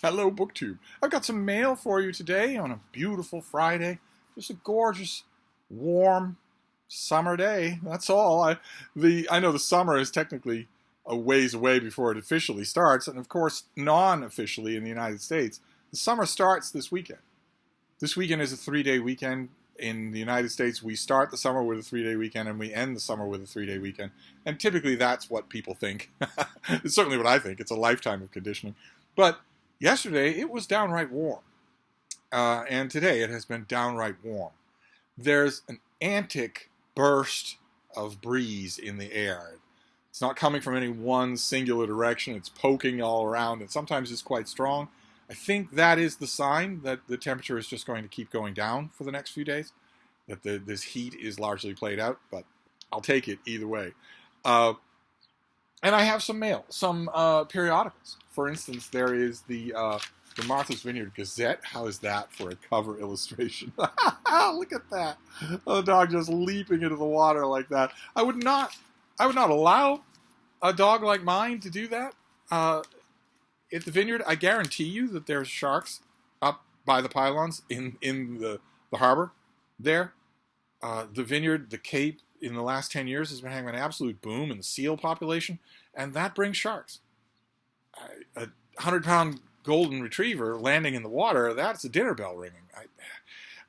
Hello, BookTube. I've got some mail for you today on a beautiful Friday. Just a gorgeous, warm summer day. That's all. I know the summer is technically a ways away before it officially starts, and of course, non-officially in the United States, the summer starts this weekend. This weekend is a 3-day weekend. In the United States, we start the summer with a 3-day weekend, and we end the summer with a 3-day weekend. And typically, that's what people think. It's certainly what I think. It's a lifetime of conditioning. But yesterday, it was downright warm. And today, it has been downright warm. There's an antic burst of breeze in the air. It's not coming from any one singular direction. It's poking all around, and sometimes it's quite strong. I think that is the sign that the temperature is just going to keep going down for the next few days, that this heat is largely played out, but I'll take it either way. And I have some mail, some periodicals. For instance, there is the Martha's Vineyard Gazette. How is that for a cover illustration? Look at that. The dog just leaping into the water like that. I would not allow a dog like mine to do that. At the vineyard, I guarantee you that there's sharks up by the pylons in the harbor there. The vineyard, the Cape, in the last 10 years has been having an absolute boom in the seal population, and that brings sharks. A 100-pound golden retriever landing in the water, that's a dinner bell ringing.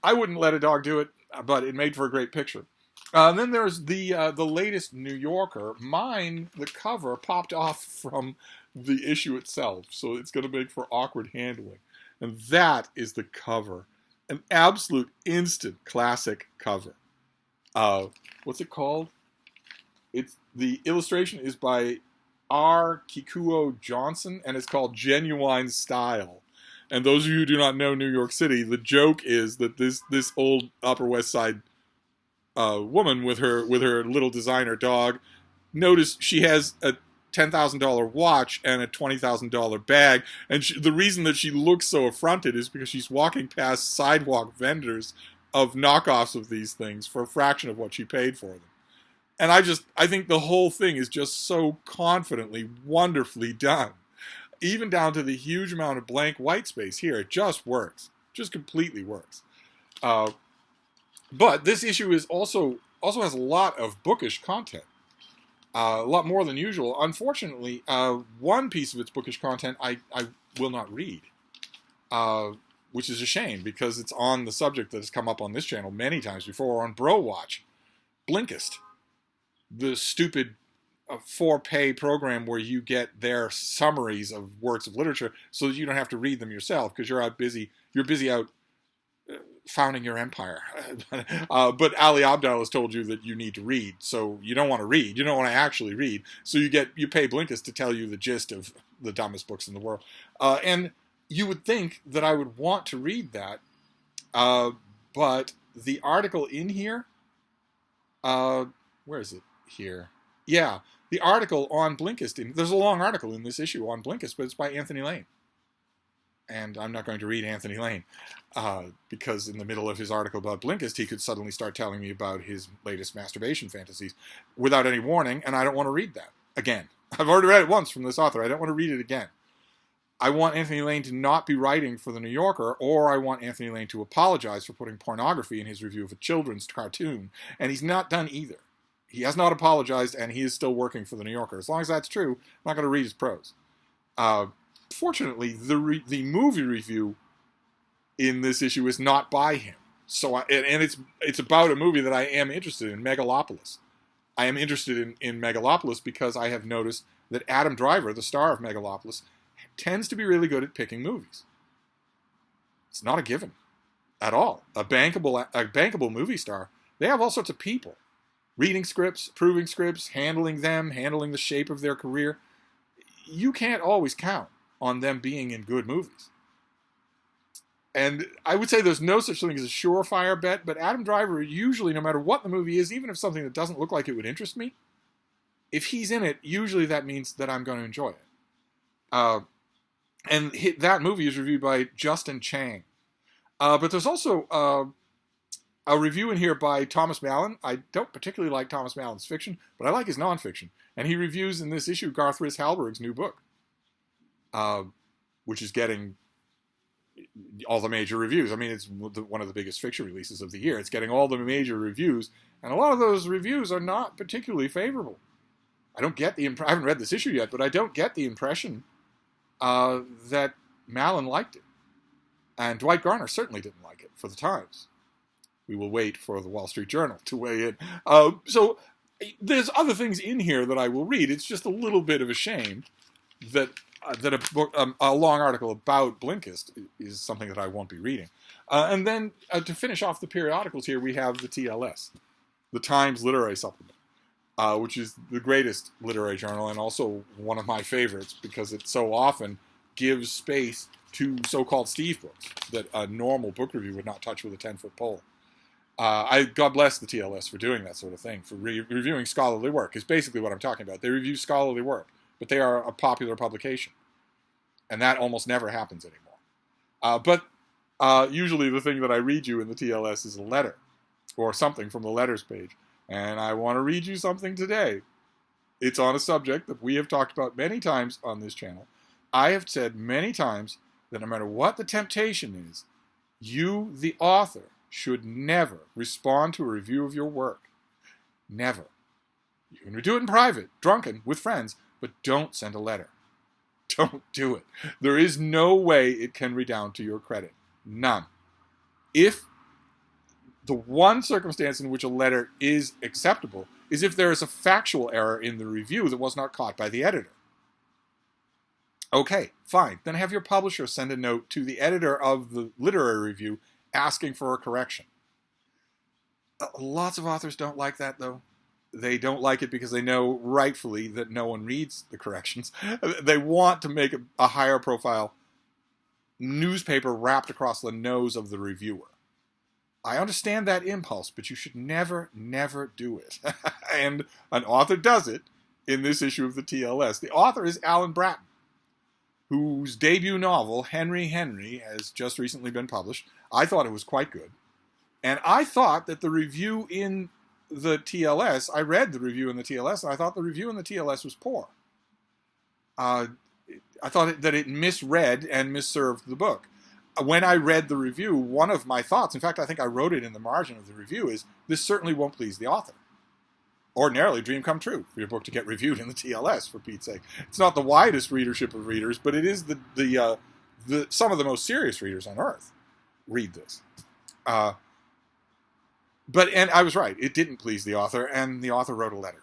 I wouldn't let a dog do it, but it made for a great picture. And then there's the latest New Yorker. Mine, the cover, popped off from the issue itself, so it's going to make for awkward handling. And that is the cover. An absolute instant classic cover. What's it called? The illustration is by R. Kikuo Johnson, and it's called Genuine Style. And those of you who do not know New York City, the joke is that this old Upper West Side woman with her little designer dog, notice she has a $10,000 watch and a $20,000 bag, and the reason that she looks so affronted is because she's walking past sidewalk vendors of knockoffs of these things for a fraction of what she paid for them. And I think the whole thing is just so confidently, wonderfully done. Even down to the huge amount of blank white space here, it just works. Just completely works. But this issue is also has a lot of bookish content. A lot more than usual. Unfortunately, one piece of its bookish content I will not read, which is a shame because it's on the subject that has come up on this channel many times before, on Bro Watch. Blinkist, the stupid 4-pay program where you get their summaries of works of literature so that you don't have to read them yourself because you're busy out founding your empire. But Ali Abdaal has told you that you need to read, so you don't want to read. You don't want to actually read. So you pay Blinkist to tell you the gist of the dumbest books in the world. And you would think that I would want to read that, but the article in here, where is it here? Yeah, the article on Blinkist, there's a long article in this issue on Blinkist, but it's by Anthony Lane. And I'm not going to read Anthony Lane because in the middle of his article about Blinkist, he could suddenly start telling me about his latest masturbation fantasies without any warning, and I don't want to read that again. I've already read it once from this author. I don't want to read it again. I want Anthony Lane to not be writing for The New Yorker, or I want Anthony Lane to apologize for putting pornography in his review of a children's cartoon, and he's not done either. He has not apologized, and he is still working for The New Yorker. As long as that's true, I'm not going to read his prose. Fortunately, the movie review in this issue is not by him. So, it's about a movie that I am interested in, Megalopolis. I am interested in Megalopolis because I have noticed that Adam Driver, the star of Megalopolis, tends to be really good at picking movies. It's not a given at all. A bankable movie star, they have all sorts of people. Reading scripts, approving scripts, handling the shape of their career. You can't always count on them being in good movies. And I would say there's no such thing as a surefire bet, but Adam Driver usually, no matter what the movie is, even if something that doesn't look like it would interest me, if he's in it, usually that means that I'm going to enjoy it. And that movie is reviewed by Justin Chang. But there's also a review in here by Thomas Mallon. I don't particularly like Thomas Mallon's fiction, but I like his nonfiction. And he reviews in this issue Garth Rhys Halberg's new book. which is getting all the major reviews. I mean, it's one of the biggest fiction releases of the year. It's getting all the major reviews, and a lot of those reviews are not particularly favorable. I haven't read this issue yet, but I don't get the impression that Mallon liked it. And Dwight Garner certainly didn't like it for the Times. We will wait for the Wall Street Journal to weigh in. So there's other things in here that I will read. It's just a little bit of a shame that a long article about Blinkist is something that I won't be reading. And then to finish off the periodicals here, we have the TLS, the Times Literary Supplement, which is the greatest literary journal and also one of my favorites because it so often gives space to so-called Steve books that a normal book review would not touch with a 10-foot pole. God bless the TLS for doing that sort of thing, for reviewing scholarly work, is basically what I'm talking about. They review scholarly work, but they are a popular publication. And that almost never happens anymore. But usually the thing that I read you in the TLS is a letter, or something from the letters page. And I want to read you something today. It's on a subject that we have talked about many times on this channel. I have said many times that no matter what the temptation is, you, the author, should never respond to a review of your work. Never. You can do it in private, drunken, with friends, but don't send a letter. Don't do it. There is no way it can redound to your credit. None. If the one circumstance in which a letter is acceptable is if there is a factual error in the review that was not caught by the editor. Okay, fine. Then have your publisher send a note to the editor of the literary review asking for a correction. Lots of authors don't like that, though. They don't like it because they know rightfully that no one reads the corrections. They want to make a higher profile newspaper wrapped across the nose of the reviewer. I understand that impulse, but you should never, never do it. And an author does it in this issue of the TLS. The author is Alan Bratton, whose debut novel, Henry Henry, has just recently been published. I thought it was quite good. And I thought that the review in the TLS, I read the review in the TLS, and I thought the review in the TLS was poor. I thought that it misread and misserved the book. When I read the review, one of my thoughts, in fact, I think I wrote it in the margin of the review, is this certainly won't please the author. Ordinarily, dream come true for your book to get reviewed in the TLS, for Pete's sake. It's not the widest readership of readers, but it is the some of the most serious readers on earth read this. And I was right. It didn't please the author, and the author wrote a letter.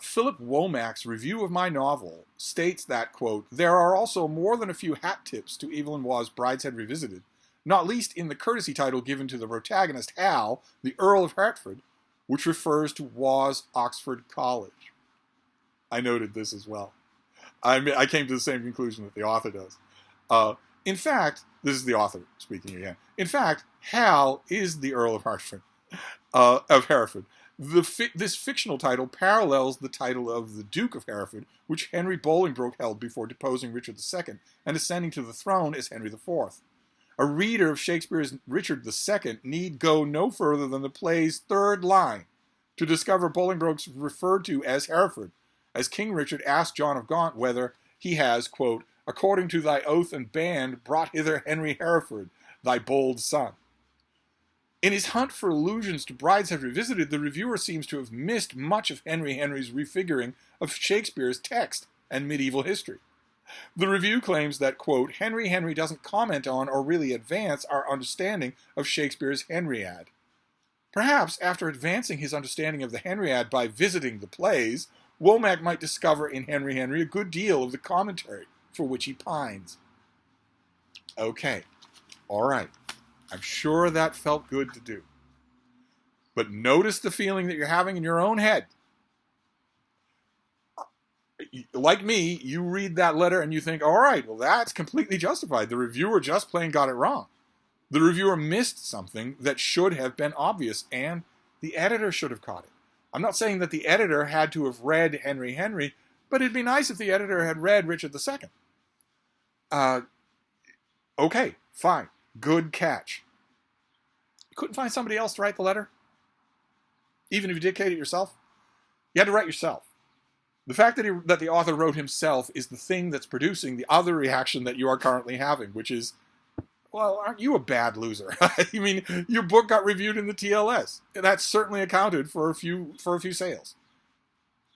Philip Womack's review of my novel states that, quote, there are also more than a few hat tips to Evelyn Waugh's Brideshead Revisited, not least in the courtesy title given to the protagonist, Hal, the Earl of Hertford, which refers to Waugh's Oxford College. I noted this as well. I came to the same conclusion that the author does. In fact, this is the author speaking again. In fact, Hal is the Earl of Hertford. This fictional title parallels the title of the Duke of Hereford, which Henry Bolingbroke held before deposing Richard II and ascending to the throne as Henry IV. A reader of Shakespeare's Richard II need go no further than the play's third line to discover Bolingbroke's referred to as Hereford, as King Richard asked John of Gaunt whether he has, quote, according to thy oath and band, brought hither Henry Hereford, thy bold son. In his hunt for allusions to Brideshead Revisited, the reviewer seems to have missed much of Henry Henry's refiguring of Shakespeare's text and medieval history. The review claims that, quote, Henry Henry doesn't comment on or really advance our understanding of Shakespeare's Henriad. Perhaps, after advancing his understanding of the Henriad by visiting the plays, Womack might discover in Henry Henry a good deal of the commentary for which he pines. Okay, all right. I'm sure that felt good to do. But notice the feeling that you're having in your own head. Like me, you read that letter and you think, all right, well, that's completely justified. The reviewer just plain got it wrong. The reviewer missed something that should have been obvious, and the editor should have caught it. I'm not saying that the editor had to have read Henry Henry, but it'd be nice if the editor had read Richard II. Okay, fine. Good catch. You couldn't find somebody else to write the letter? Even if you dictated it yourself? You had to write yourself. The fact that the author wrote himself is the thing that's producing the other reaction that you are currently having, which is, well, aren't you a bad loser? I mean, your book got reviewed in the TLS. That certainly accounted for a few sales.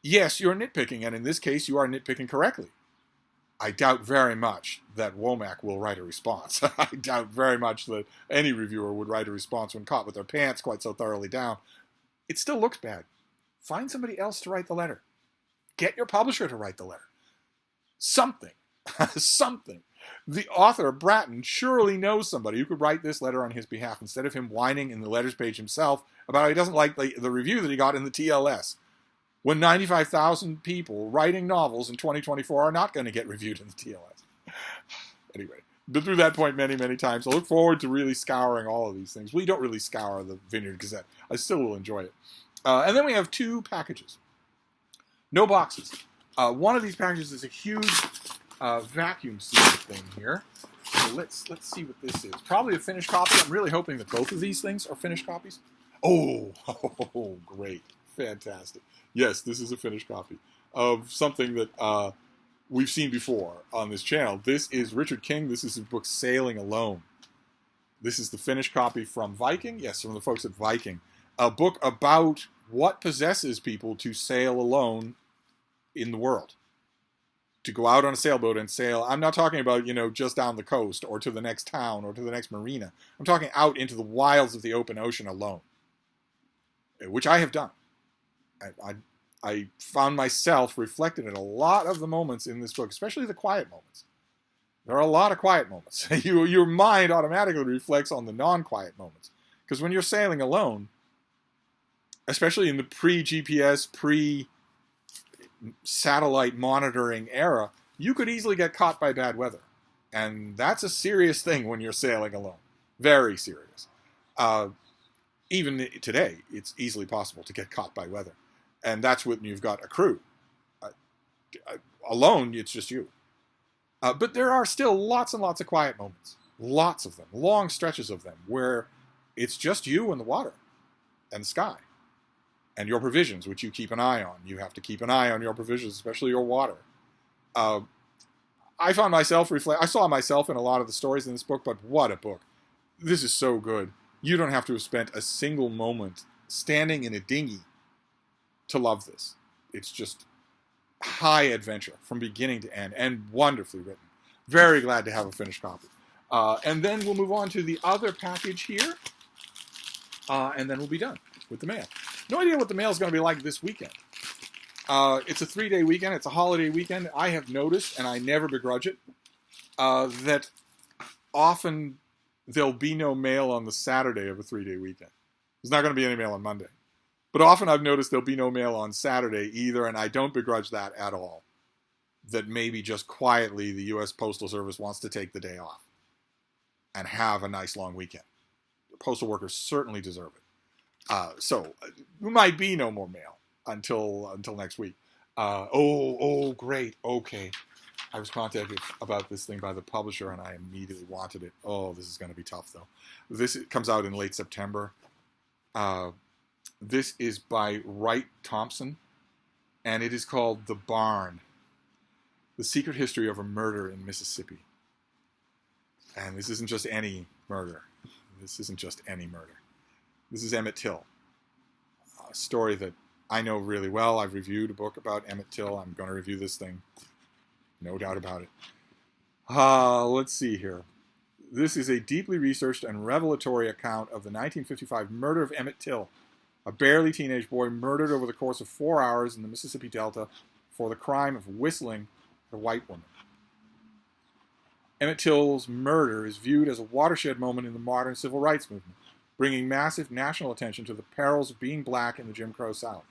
Yes, you're nitpicking, and in this case, you are nitpicking correctly. I doubt very much that Womack will write a response. I doubt very much that any reviewer would write a response when caught with their pants quite so thoroughly down. It still looks bad. Find somebody else to write the letter. Get your publisher to write the letter. Something. Something. The author, Bratton, surely knows somebody who could write this letter on his behalf instead of him whining in the letters page himself about how he doesn't like the review that he got in the TLS. When 95,000 people writing novels in 2024 are not going to get reviewed in the TLS. Anyway, been through that point many, many times. I look forward to really scouring all of these things. We don't really scour the Vineyard Gazette. I still will enjoy it. And then we have 2 packages. No boxes. One of these packages is a huge vacuum seal thing here. So let's see what this is. Probably a finished copy. I'm really hoping that both of these things are finished copies. Oh, great. Fantastic. Yes, this is a finished copy of something that we've seen before on this channel. This is Richard King. This is his book, Sailing Alone. This is the finished copy from Viking. Yes, from the folks at Viking. A book about what possesses people to sail alone in the world. To go out on a sailboat and sail. I'm not talking about, just down the coast or to the next town or to the next marina. I'm talking out into the wilds of the open ocean alone. Which I have done. I found myself reflected in a lot of the moments in this book, especially the quiet moments. There are a lot of quiet moments. Your mind automatically reflects on the non-quiet moments. Because when you're sailing alone, especially in the pre-GPS, pre-satellite monitoring era, you could easily get caught by bad weather. And that's a serious thing when you're sailing alone. Very serious. Even today, it's easily possible to get caught by weather. And that's when you've got a crew. Alone, it's just you. But there are still lots and lots of quiet moments. Lots of them. Long stretches of them where it's just you and the water and the sky. And your provisions, which you keep an eye on. You have to keep an eye on your provisions, especially your water. I found myself I saw myself in a lot of the stories in this book, but what a book. This is so good. You don't have to have spent a single moment standing in a dinghy to love this. It's just high adventure from beginning to end and wonderfully written. Very glad to have a finished copy. And then we'll move on to the other package here. And then we'll be done with the mail. No idea what the mail is going to be like this weekend. It's a 3-day weekend. It's a holiday weekend. I have noticed, and I never begrudge it, that often there'll be no mail on the Saturday of a 3-day weekend. There's not going to be any mail on Monday. But often I've noticed there'll be no mail on Saturday either, and I don't begrudge that at all. That maybe just quietly the U.S. Postal Service wants to take the day off and have a nice long weekend. The postal workers certainly deserve it. So there might be no more mail until next week. Great. Okay. I was contacted about this thing by the publisher, and I immediately wanted it. Oh, this is going to be tough, though. This comes out in late September. This is by Wright Thompson, and it is called The Barn, The Secret History of a Murder in Mississippi. And this isn't just any murder. This is Emmett Till, a story that I know really well. I've reviewed a book about Emmett Till. I'm going to review this thing. No doubt about it. Let's see here. This is a deeply researched and revelatory account of the 1955 murder of Emmett Till, a barely teenage boy murdered over the course of 4 hours in the Mississippi Delta for the crime of whistling at a white woman. Emmett Till's murder is viewed as a watershed moment in the modern civil rights movement, bringing massive national attention to the perils of being black in the Jim Crow South.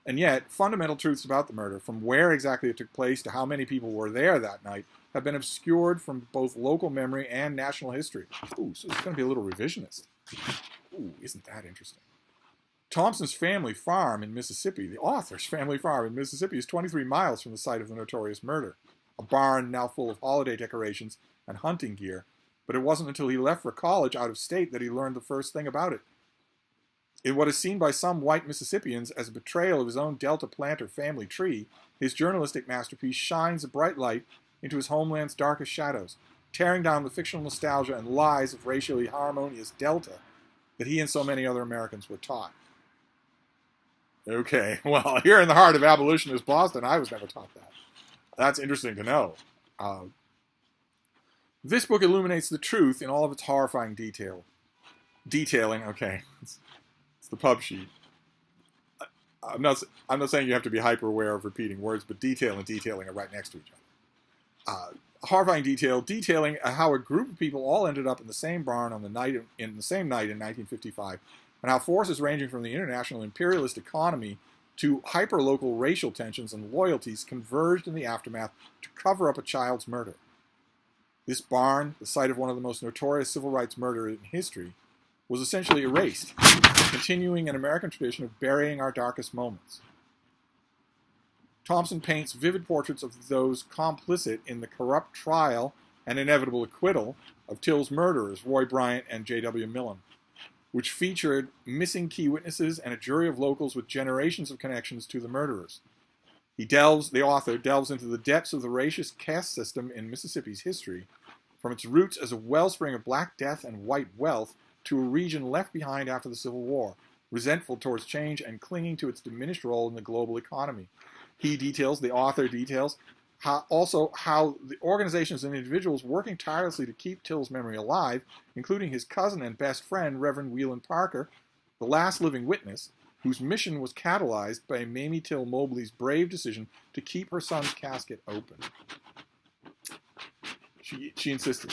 And yet, fundamental truths about the murder, from where exactly it took place to how many people were there that night, have been obscured from both local memory and national history. Ooh, so it's going to be a little revisionist. Ooh, isn't that interesting? Thompson's family farm in Mississippi, the author's family farm in Mississippi, is 23 miles from the site of the notorious murder. A barn now full of holiday decorations and hunting gear, but it wasn't until he left for college out of state that he learned the first thing about it. In what is seen by some white Mississippians as a betrayal of his own Delta planter family tree, his journalistic masterpiece shines a bright light into his homeland's darkest shadows, tearing down the fictional nostalgia and lies of racially harmonious Delta that he and so many other Americans were taught. Okay, well, here in the heart of abolitionist Boston, I was never taught that. That's interesting to know. This book illuminates the truth in all of its horrifying detailing. Okay, it's the pub sheet. I'm not saying you have to be hyper aware of repeating words, but detail and detailing are right next to each other. Horrifying detailing how a group of people all ended up in the same barn on the same night in 1955, and how forces ranging from the international imperialist economy to hyper-local racial tensions and loyalties converged in the aftermath to cover up a child's murder. This barn, the site of one of the most notorious civil rights murders in history, was essentially erased, continuing an American tradition of burying our darkest moments. Thompson paints vivid portraits of those complicit in the corrupt trial and inevitable acquittal of Till's murderers, Roy Bryant and J.W. Millen, which featured missing key witnesses and a jury of locals with generations of connections to the murderers. The author delves into the depths of the racist caste system in Mississippi's history, from its roots as a wellspring of black death and white wealth to a region left behind after the Civil War, resentful towards change and clinging to its diminished role in the global economy. The author details, how the organizations and individuals working tirelessly to keep Till's memory alive, including his cousin and best friend, Reverend Whelan Parker, the last living witness, whose mission was catalyzed by Mamie Till Mobley's brave decision to keep her son's casket open. She insisted,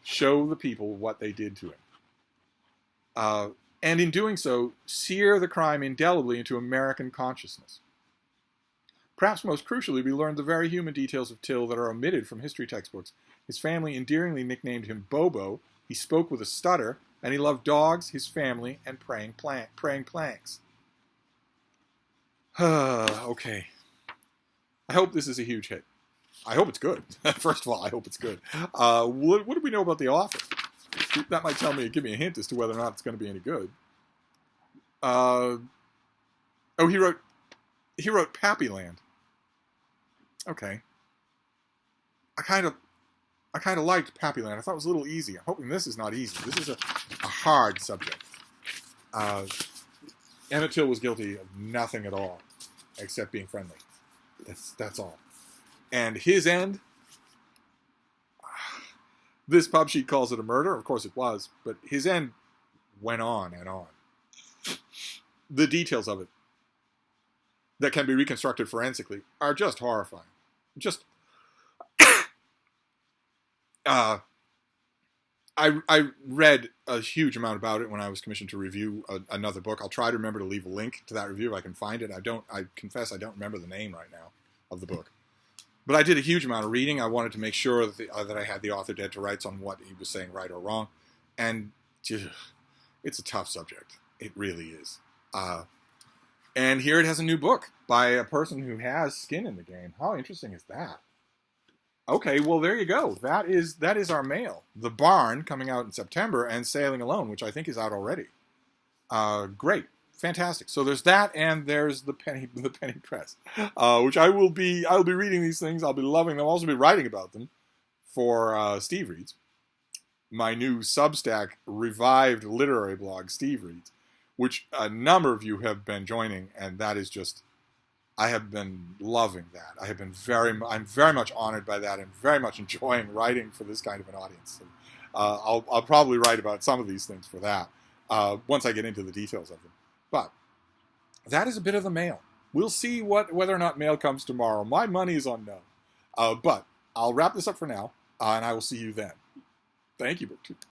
show the people what they did to him. And in doing so, sear the crime indelibly into American consciousness. Perhaps most crucially, we learned the very human details of Till that are omitted from history textbooks. His family endearingly nicknamed him Bobo, he spoke with a stutter, and he loved dogs, his family, and praying planks. Okay. I hope this is a huge hit. I hope it's good. First of all, I hope it's good. What do we know about the author? That might give me a hint as to whether or not it's going to be any good. He wrote Pappyland. Okay. I kind of liked Pappyland. I thought it was a little easy. I'm hoping this is not easy. This is a hard subject. Emmett Till was guilty of nothing at all, except being friendly. That's all. And his end, this pub sheet calls it a murder. Of course it was, but his end went on and on. The details of it that can be reconstructed forensically are just horrifying. I read a huge amount about it when I was commissioned to review another book. I'll try to remember to leave a link to that review if I can find it. I confess I don't remember the name right now of the book. But I did a huge amount of reading. I wanted to make sure that I had the author dead to rights on what he was saying right or wrong. And it's a tough subject. It really is. And here it has a new book by a person who has skin in the game. How interesting is that? Okay, well, there you go. That is our mail. The Barn, coming out in September, and Sailing Alone, which I think is out already. Great. Fantastic. So there's that, and there's the Penny Press, which I'll be reading these things. I'll be loving them. I'll also be writing about them for Steve Reads, my new Substack revived literary blog, Steve Reads, which a number of you have been joining, and that is just, I have been loving that. I'm very much honored by that, and very much enjoying writing for this kind of an audience. And, I'll probably write about some of these things for that once I get into the details of them. But that is a bit of the mail. We'll see whether or not mail comes tomorrow. My money is on no. But I'll wrap this up for now, and I will see you then. Thank you, BookTube.